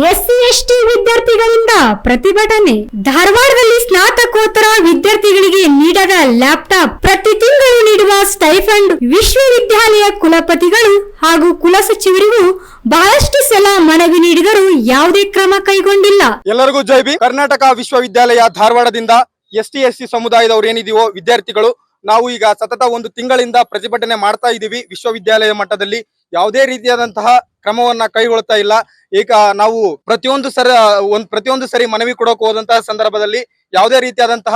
SC ST ವಿದ್ಯಾರ್ಥಿಗಳಿಂದ ಪ್ರತಿಭಟನೆ. ಧಾರವಾಡದಲ್ಲಿ ಸ್ನಾತಕೋತ್ತರ ವಿದ್ಯಾರ್ಥಿಗಳಿಗೆ ನೀಡದ ಲ್ಯಾಪ್ಟಾಪ್, ಪ್ರತಿ ತಿಂಗಳು ನೀಡುವ ಸ್ಟೈಫಂಡ್, ವಿಶ್ವವಿದ್ಯಾಲಯ ಕುಲಪತಿಗಳು ಹಾಗೂ ಕುಲಸಚಿವರಿಗೂ ಬಹಳಷ್ಟು ಸಲ ಮನವಿ ನೀಡಿದರೂ ಯಾವುದೇ ಕ್ರಮ ಕೈಗೊಂಡಿಲ್ಲ. ಎಲ್ಲರಿಗೂ ಜೈ ಭೀಮ್. ಕರ್ನಾಟಕ ವಿಶ್ವವಿದ್ಯಾಲಯ ಧಾರವಾಡದಿಂದ ಎಸ್ಟಿ ಸಮುದಾಯದವರು ಏನಿದೀವೋ ವಿದ್ಯಾರ್ಥಿಗಳು ನಾವು ಈಗ ಸತತ ಒಂದು ತಿಂಗಳಿಂದ ಪ್ರತಿಭಟನೆ ಮಾಡ್ತಾ ಇದೀವಿ. ವಿಶ್ವವಿದ್ಯಾಲಯ ಮಟ್ಟದಲ್ಲಿ ಯಾವುದೇ ರೀತಿಯಾದಂತಹ ಕ್ರಮವನ್ನ ಕೈಗೊಳ್ತಾ ಇಲ್ಲ. ಈಗ ನಾವು ಪ್ರತಿಯೊಂದು ಸರಿ ಮನವಿ ಕೊಡೋಕೆ ಹೋದಂತಹ ಸಂದರ್ಭದಲ್ಲಿ ಯಾವುದೇ ರೀತಿಯಾದಂತಹ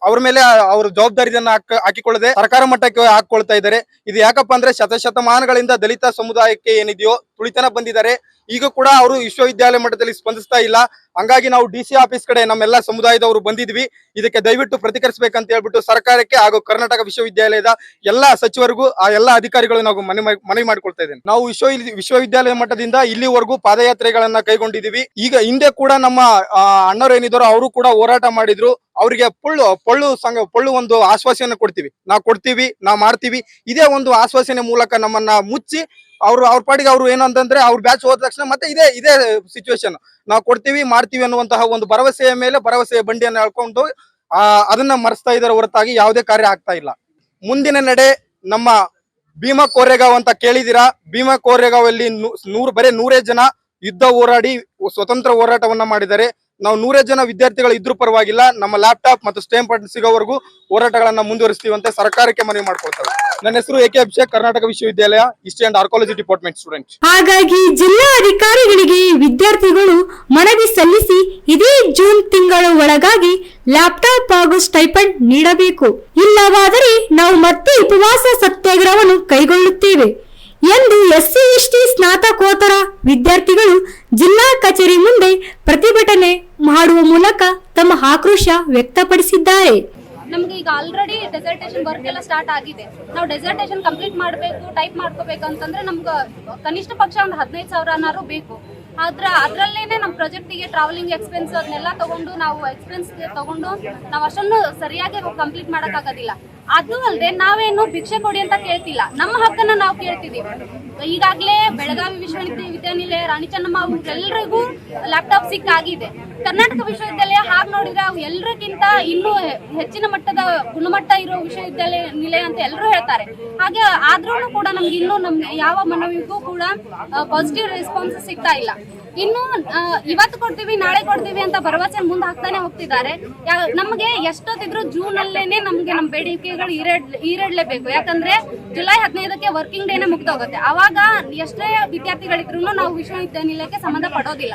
ಅವ್ರ ಮೇಲೆ ಅವ್ರ ಜವಾಬ್ದಾರಿಯನ್ನ ಹಾಕಿಕೊಳ್ಳದೆ ಸರ್ಕಾರ ಮಟ್ಟಕ್ಕೆ ಹಾಕೊಳ್ತಾ ಇದ್ದಾರೆ. ಇದು ಯಾಕಪ್ಪ ಅಂದ್ರೆ ಶತಮಾನಗಳಿಂದ ದಲಿತ ಸಮುದಾಯಕ್ಕೆ ಏನಿದೆಯೋ ತುಳಿತನ ಬಂದಿದ್ದಾರೆ. ಈಗ ಕೂಡ ಅವರು ವಿಶ್ವವಿದ್ಯಾಲಯ ಮಟ್ಟದಲ್ಲಿ ಸ್ಪಂದಿಸ್ತಾ ಇಲ್ಲ. ಹಂಗಾಗಿ ನಾವು DC ಆಫೀಸ್ ಕಡೆ ನಮ್ಮೆಲ್ಲ ಸಮುದಾಯದವರು ಬಂದಿದ್ವಿ. ಇದಕ್ಕೆ ದಯವಿಟ್ಟು ಪ್ರತಿಕರಿಸಬೇಕಂತ ಹೇಳ್ಬಿಟ್ಟು ಸರ್ಕಾರಕ್ಕೆ ಹಾಗೂ ಕರ್ನಾಟಕ ವಿಶ್ವವಿದ್ಯಾಲಯದ ಎಲ್ಲಾ ಸಚಿವರಿಗೂ ಆ ಎಲ್ಲಾ ಅಧಿಕಾರಿಗಳು ನಾವು ಮನವಿ ಮಾಡ್ಕೊಳ್ತಾ ಇದ್ದೇನೆ. ನಾವು ವಿಶ್ವವಿದ್ಯಾಲಯ ಮಟ್ಟದಿಂದ ಇಲ್ಲಿವರೆಗೂ ಪಾದಯಾತ್ರೆಗಳನ್ನ ಕೈಗೊಂಡಿದೀವಿ. ಈಗ ಹಿಂದೆ ಕೂಡ ನಮ್ಮ ಅಣ್ಣರು ಏನಿದಾರೋ ಅವರು ಕೂಡ ಹೋರಾಟ ಮಾಡಿದ್ರು. ಅವರಿಗೆ ಪೊಳ್ಳು ಒಂದು ಆಶ್ವಾಸನೆ ಕೊಡ್ತೀವಿ, ನಾವು ಮಾಡ್ತೀವಿ. ಇದೇ ಒಂದು ಆಶ್ವಾಸನೆ ಮೂಲಕ ನಮ್ಮನ್ನ ಮುಚ್ಚಿ ಅವ್ರ ಪಾಟಿಗೆ ಅವ್ರು ಏನಂತಂದ್ರೆ ಅವ್ರ ಬ್ಯಾಚ್ ಹೋದ ತಕ್ಷಣ ಮತ್ತೆ ಇದೇ ಸಿಚುವೇಶನ್ ನಾವು ಮಾಡ್ತೀವಿ ಅನ್ನುವಂತಹ ಒಂದು ಭರವಸೆಯ ಮೇಲೆ ಭರವಸೆಯ ಬಂಡಿಯನ್ನು ಹೇಳ್ಕೊಂಡು ಅದನ್ನ ಮರೆಸ್ತಾ ಇದ್ದಾರೆ ಹೊರತಾಗಿ ಯಾವುದೇ ಕಾರ್ಯ ಆಗ್ತಾ ಇಲ್ಲ. ಮುಂದಿನ ನಡೆ ನಮ್ಮ ಭೀಮಾ ಕೋರೆಗಾಂವ್ ಅಂತ ಕೇಳಿದಿರಾ. ಭೀಮಾ ಕೋರೆಗಾಂವ್ ಅಲ್ಲಿ ಬರೀ 100 ಜನ ಯುದ್ಧ ಹೋರಾಡಿ ಸ್ವತಂತ್ರ ಹೋರಾಟವನ್ನ ಮಾಡಿದ್ದಾರೆ. ನಾವು 100 ಜನ ವಿದ್ಯಾರ್ಥಿಗಳು ಇದ್ರೂ ಪರವಾಗಿಲ್ಲ, ನಮ್ಮ ಲ್ಯಾಪ್ಟಾಪ್ ಮತ್ತು ಸ್ಟೇಂಪ್ ಸಿಗೋವರೆಗೂ ಹೋರಾಟಗಳನ್ನ ಮುಂದುವರಿಸ್ತೀವಿ ಅಂತ ಸರ್ಕಾರಕ್ಕೆ ಮನವಿ ಮಾಡ್ಕೊಳ್ತೇವೆ. ನನ್ನ ಹೆಸರು AK ಅಭಿಷೇಕ್, ಕರ್ನಾಟಕ ವಿಶ್ವವಿದ್ಯಾಲಯ history and archaeology department student. ಹಾಗಾಗಿ ಜಿಲ್ಲಾ ಅಧಿಕಾರಿಗಳಿಗೆ ವಿದ್ಯಾರ್ಥಿಗಳು ಮನವಿ ಸಲ್ಲಿಸಿ ಇದೇ ಜೂನ್ ತಿಂಗಳ ಒಳಗಾಗಿ ಲ್ಯಾಪ್ಟಾಪ್ ಹಾಗೂ ಸ್ಟೈಪಂಡ್ ನೀಡಬೇಕು. ಇಲ್ಲವಾದರೆ ನಾವು ಮತ್ತೆ ಉಪವಾಸ ಸತ್ಯಾಗ್ರಹವನ್ನು ಕೈಗೊಳ್ಳುತ್ತೇವೆ ಎಂದು SC ST ಸ್ನಾತಕೋತ್ತರ ವಿದ್ಯಾರ್ಥಿಗಳು ಜಿಲ್ಲಾ ಕಚೇರಿ ಮುಂದೆ ಪ್ರತಿಭಟನೆ ಮಾಡುವ ಮೂಲಕ ತಮ್ಮ ಆಕ್ರೋಶ ವ್ಯಕ್ತಪಡಿಸಿದ್ದಾರೆ. ನಮ್ಗೆ ಈಗ ಆಲ್ರೆಡಿ ಡೆಸರ್ಟೇಷನ್ ವರ್ಕ್ ಎಲ್ಲ ಸ್ಟಾರ್ಟ್ ಆಗಿದೆ. ನಾವು ಡೆಸರ್ಟೇಷನ್ ಕಂಪ್ಲೀಟ್ ಮಾಡಬೇಕು, ಟೈಪ್ ಮಾಡ್ಕೋಬೇಕು ಅಂತಂದ್ರೆ ನಮ್ಗೆ ಕನಿಷ್ಠ ಪಕ್ಷ ಒಂದು 15,000 ಬೇಕು. ಅದ್ರಲ್ಲೇನೆ ನಮ್ಮ ಪ್ರಾಜೆಕ್ಟಿಗೆ ಟ್ರಾವೆಲಿಂಗ್ ಎಕ್ಸ್ಪೆನ್ಸ್ ಅದನ್ನೆಲ್ಲ ತಗೊಂಡು ನಾವು ನಾವು ಅಷ್ಟನ್ನು ಸರಿಯಾಗಿ ಕಂಪ್ಲೀಟ್ ಮಾಡೋಕ್ಕಾಗೋದಿಲ್ಲ. ಅದು ಅಲ್ಲದೆ ನಾವೇನು ಭಿಕ್ಷೆ ಕೊಡಿ ಅಂತ ಕೇಳ್ತಿಲ್ಲ, ನಮ್ಮ ಹಕ್ಕನ್ನ ನಾವು ಕೇಳ್ತಿದೀವಿ. ಈಗಾಗಲೇ ಬೆಳಗಾವಿ ವಿಶ್ವವಿದ್ಯಾನಿಲಯ, ರಾಣಿ ಚೆನ್ನಮ್ಮ ಎಲ್ಲರಿಗೂ ಲ್ಯಾಪ್ಟಾಪ್ ಸಿಕ್ಕಾಗಿದೆ. ಕರ್ನಾಟಕ ವಿಶ್ವವಿದ್ಯಾಲಯ ಹಾಗೆ ನೋಡಿದ್ರೆ ಅವು ಎಲ್ಲರಿಗಿಂತ ಇನ್ನೂ ಹೆಚ್ಚಿನ ಮಟ್ಟದ ಗುಣಮಟ್ಟ ಇರೋ ವಿಶ್ವವಿದ್ಯಾಲಯ ಅಂತ ಎಲ್ಲರೂ ಹೇಳ್ತಾರೆ. ಹಾಗೆ ಆದ್ರೂ ಕೂಡ ನಮ್ಗೆ ಯಾವ ಮನವಿಗೂ ಕೂಡ ಪಾಸಿಟಿವ್ ರೆಸ್ಪಾನ್ಸ್ ಸಿಗ್ತಾ ಇಲ್ಲ. ಇನ್ನು ಇವತ್ತು ಕೊಡ್ತೀವಿ, ನಾಳೆ ಕೊಡ್ತೀವಿ ಅಂತ ಭರವಸೆ ಮುಂದೆ ಹಾಕ್ತಾನೆ ಹೋಗ್ತಿದ್ದಾರೆ. ನಮಗೆ ಎಷ್ಟೊತ್ತಿದ್ರು ಜೂನ್ ಅಲ್ಲೇನೆ ನಮ್ಗೆ ನಮ್ಮ ಬೇಡಿಕೆಗಳು ಈಡೇರಲೇಬೇಕು. ಯಾಕಂದ್ರೆ ಜುಲೈ 15ಕ್ಕೆ ವರ್ಕಿಂಗ್ ಡೇನೆ ಮುಗ್ದೋಗುತ್ತೆ. ಅವಾಗ ಎಷ್ಟೇ ವಿದ್ಯಾರ್ಥಿಗಳಿದ್ರು ನಾವು ವಿಶ್ವವಿದ್ಯಾನಿಲಯಕ್ಕೆ ಸಂಬಂಧ ಪಡೋದಿಲ್ಲ.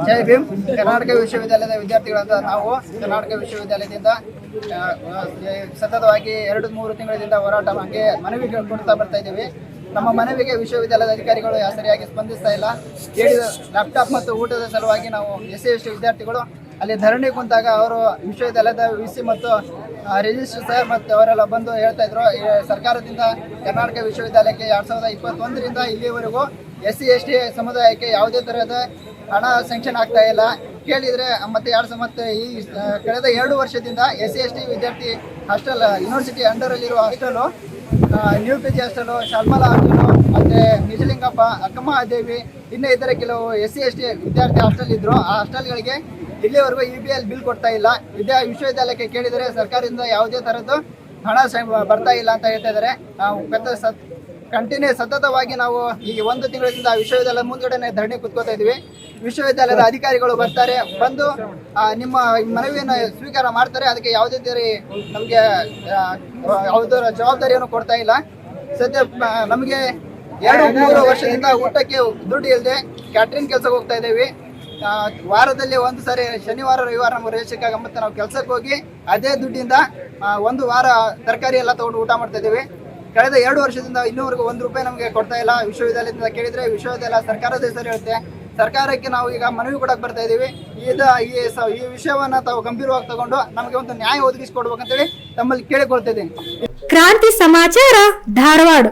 ಜೈ ಭೀಮ್. ಕರ್ನಾಟಕ ವಿಶ್ವವಿದ್ಯಾಲಯದ ವಿದ್ಯಾರ್ಥಿಗಳಂತ ನಾವು ಕರ್ನಾಟಕ ವಿಶ್ವವಿದ್ಯಾಲಯದಿಂದ ಸತತವಾಗಿ 2-3 ತಿಂಗಳಿಂದ ಹೋರಾಟ ಹಂಗೆ ಮನವಿ ಕೊಡ್ತಾ ಬರ್ತಾ ಇದ್ದೀವಿ. ನಮ್ಮ ಮನವಿಗೆ ವಿಶ್ವವಿದ್ಯಾಲಯದ ಅಧಿಕಾರಿಗಳು ಸರಿಯಾಗಿ ಸ್ಪಂದಿಸ್ತಾ ಇಲ್ಲ. ಹೇಳಿದ ಲ್ಯಾಪ್ಟಾಪ್ ಮತ್ತು ಊಟದ ಸಲುವಾಗಿ ನಾವು SC ST ವಿದ್ಯಾರ್ಥಿಗಳು ಅಲ್ಲಿ ಧರಣಿ ಕುಂತಾಗ ಅವರು ವಿಶ್ವವಿದ್ಯಾಲಯದ VC ಮತ್ತು ರಿಜಿಸ್ಟ್ರಾರ್ ಸರ್ ಮತ್ತು ಅವರೆಲ್ಲ ಬಂದು ಹೇಳ್ತಾ ಇದ್ರು, ಸರ್ಕಾರದಿಂದ ಕರ್ನಾಟಕ ವಿಶ್ವವಿದ್ಯಾಲಯಕ್ಕೆ 2021ರಿಂದ ಇಲ್ಲಿವರೆಗೂ SC ST ಸಮುದಾಯಕ್ಕೆ ಯಾವುದೇ ತರಹದ ಹಣ ಸ್ಯಾಂಕ್ಷನ್ ಆಗ್ತಾ ಇಲ್ಲ. ಕೇಳಿದರೆ ಮತ್ತೆ ಈ ಕಳೆದ 2 ವರ್ಷದಿಂದ SC ST ವಿದ್ಯಾರ್ಥಿ ಹಾಸ್ಟೆಲ್, ಯೂನಿವರ್ಸಿಟಿ ಅಂಡರಲ್ಲಿರುವ hostel, new PG hostel, Shalmala hostel, ಮತ್ತು ನಿಜಲಿಂಗಪ್ಪ, ಅಕ್ಕಮ್ಮ ದೇವಿ, ಇನ್ನೂ ಇತರ ಕೆಲವು SC ST ವಿದ್ಯಾರ್ಥಿ ಹಾಸ್ಟೆಲ್ ಇದ್ರು. ಆ ಹಾಸ್ಟೆಲ್ಗಳಿಗೆ ಇಲ್ಲಿವರೆಗೂ EBL ಬಿಲ್ ಕೊಡ್ತಾ ಇಲ್ಲ. ವಿಶ್ವವಿದ್ಯಾಲಯಕ್ಕೆ ಕೇಳಿದರೆ ಸರ್ಕಾರದಿಂದ ಯಾವುದೇ ಥರದ್ದು ಹಣ ಬರ್ತಾ ಇಲ್ಲ ಅಂತ ಹೇಳ್ತಾ ಇದ್ದಾರೆ. ನಾವು ಕಂಟಿನ್ಯೂ ಸತತವಾಗಿ ನಾವು ಈಗ 1 ತಿಂಗಳಿಂದ ವಿಶ್ವವಿದ್ಯಾಲಯದ ಮುಂದ್ಗಡೆ ಧರಣಿ ಕುತ್ಕೋತಾ ಇದೀವಿ. ವಿಶ್ವವಿದ್ಯಾಲಯದ ಅಧಿಕಾರಿಗಳು ಬರ್ತಾರೆ, ಬಂದು ನಿಮ್ಮ ಮನವಿಯನ್ನು ಸ್ವೀಕಾರ ಮಾಡ್ತಾರೆ. ಅದಕ್ಕೆ ಯಾವುದೇ ನಮಗೆ ಯಾವುದರ ಜವಾಬ್ದಾರಿಯನ್ನು ಕೊಡ್ತಾ ಇಲ್ಲ. ಸದ್ಯ ನಮಗೆ 2-3 ವರ್ಷದಿಂದ ಊಟಕ್ಕೆ ದುಡ್ಡು ಇಲ್ಲದೆ ಕ್ಯಾಟ್ರಿಂಗ್ ಕೆಲಸಕ್ಕೆ ಹೋಗ್ತಾ ಇದ್ದೀವಿ. ವಾರದಲ್ಲಿ 1 ಸಾರಿ ಶನಿವಾರ ರವಿವಾರ ನಮ್ಮ ರೇಷಕ್ಕಾಗ ಮತ್ತೆ ನಾವು ಕೆಲಸಕ್ಕೆ ಹೋಗಿ ಅದೇ ದುಡ್ಡಿಂದ 1 ವಾರ ತರಕಾರಿ ಎಲ್ಲ ತಗೊಂಡು ಊಟ ಮಾಡ್ತಾ ಇದ್ದೀವಿ. ಕಳೆದ 2 ವರ್ಷದಿಂದ ಇನ್ನೂವರೆಗೂ 1 ರೂಪಾಯಿ ನಮಗೆ ಕೊಡ್ತಾ ಇಲ್ಲ. ವಿಶ್ವವಿದ್ಯಾಲಯದಿಂದ ಕೇಳಿದ್ರೆ ವಿಶ್ವವಿದ್ಯಾಲಯ ಸರ್ಕಾರದ ಹೆಸರು ಹೇಳುತ್ತೆ. ಸರ್ಕಾರಕ್ಕೆ ನಾವು ಈಗ ಮನವಿ ಕೊಡಕ್ಕೆ ಬರ್ತಾ ಇದ್ದೀವಿ. ಈ ವಿಷಯವನ್ನ ತಾವು ಗಂಭೀರವಾಗಿ ತಗೊಂಡು ನಮಗೆ ಒಂದು ನ್ಯಾಯ ಒದಗಿಸಿಕೊಡ್ಬೇಕಂತೇಳಿ ತಮ್ಮಲ್ಲಿ ಕೇಳಿಕೊಳ್ತಾ ಇದ್ದೀನಿ. ಕ್ರಾಂತಿ ಸಮಾಚಾರ ಧಾರವಾಡ.